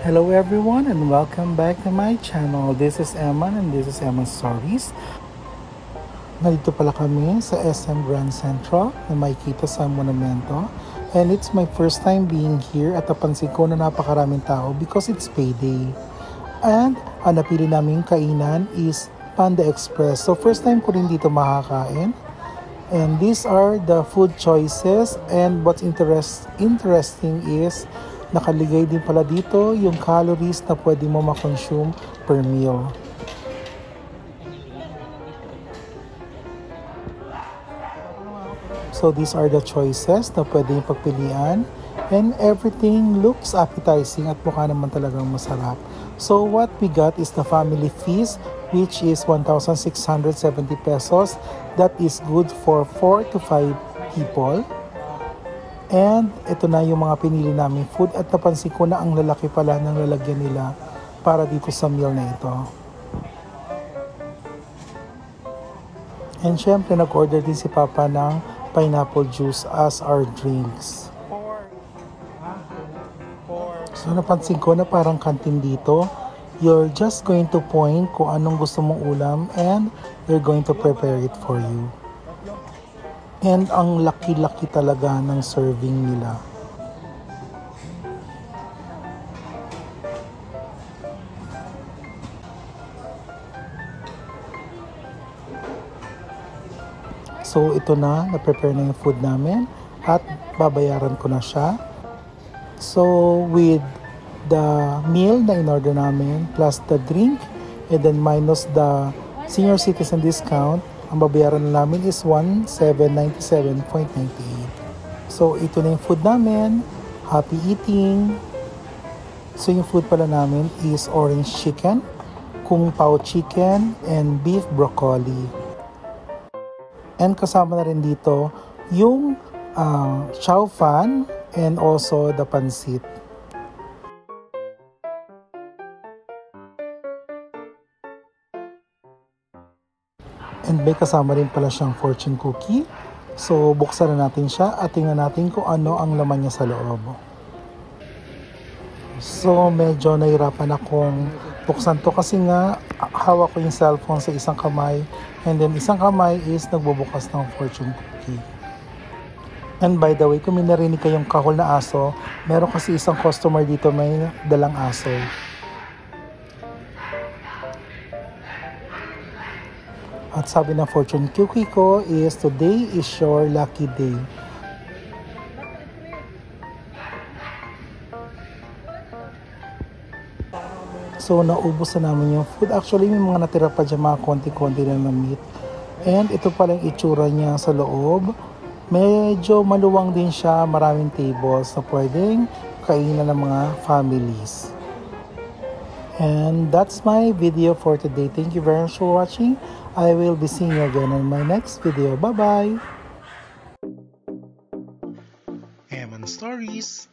Hello everyone and welcome back to my channel. This is Eman and this is Eman Stories. Nandito pala kami sa SM Grand Central na makikita sa monumento. And it's my first time being here at napansin ko na napakaraming tao because it's payday. And ang napili naming kainan is Panda Express. So first time ko rin dito makakain. And these are the food choices, and what's interesting is nakaligay din pala dito yung calories na pwede mo makonsume per meal. So these are the choices na pwede yung pagpilian, and everything looks appetizing at mukha naman talagang masarap. So what we got is the family feast, which is 1,670 pesos. That is good for 4 to 5 people. And ito na yung mga pinili namin food at napansin ko na ang lalaki pala ng lalagyan nila para dito sa meal na ito. And syempre nag-order din si Papa ng pineapple juice as our drinks. So napansin ko na parang kantin dito. You're just going to point kung anong gusto mong ulam and they're going to prepare it for you. And ang laki-laki talaga ng serving nila. So ito na-prepare na yung food namin at babayaran ko na siya. So with the meal na in-order namin plus the drink and then minus the senior citizen discount, ang babayaran na namin is 1,797.98. So ito na yung food namin. Happy eating! So yung food pala namin is orange chicken, kung pao chicken, and beef broccoli. And kasama na rin dito yung chow fan and also the pansit. And may kasama rin pala siyang fortune cookie. So buksan na natin siya at tingnan natin kung ano ang laman niya sa loob. So medyo nahirapan akong buksan to kasi nga hawak ko yung cellphone sa isang kamay and then isang kamay is nagbubukas ng fortune cookie. And by the way, kung may narinig kayong kahol na aso, meron kasi isang customer dito may dalang aso. At sabi ng fortune cookie ko is today is your lucky day. So naubos na namin yung food. Actually may mga natira pa dyan, mga konti-konti na meat. And ito pala yung itsura niya sa loob. Medyo maluwang din siya, maraming tables na pwedeng kainan ng mga families. And that's my video for today. Thank you very much for watching. I will be seeing you again in my next video. Bye-bye! Eman Stories.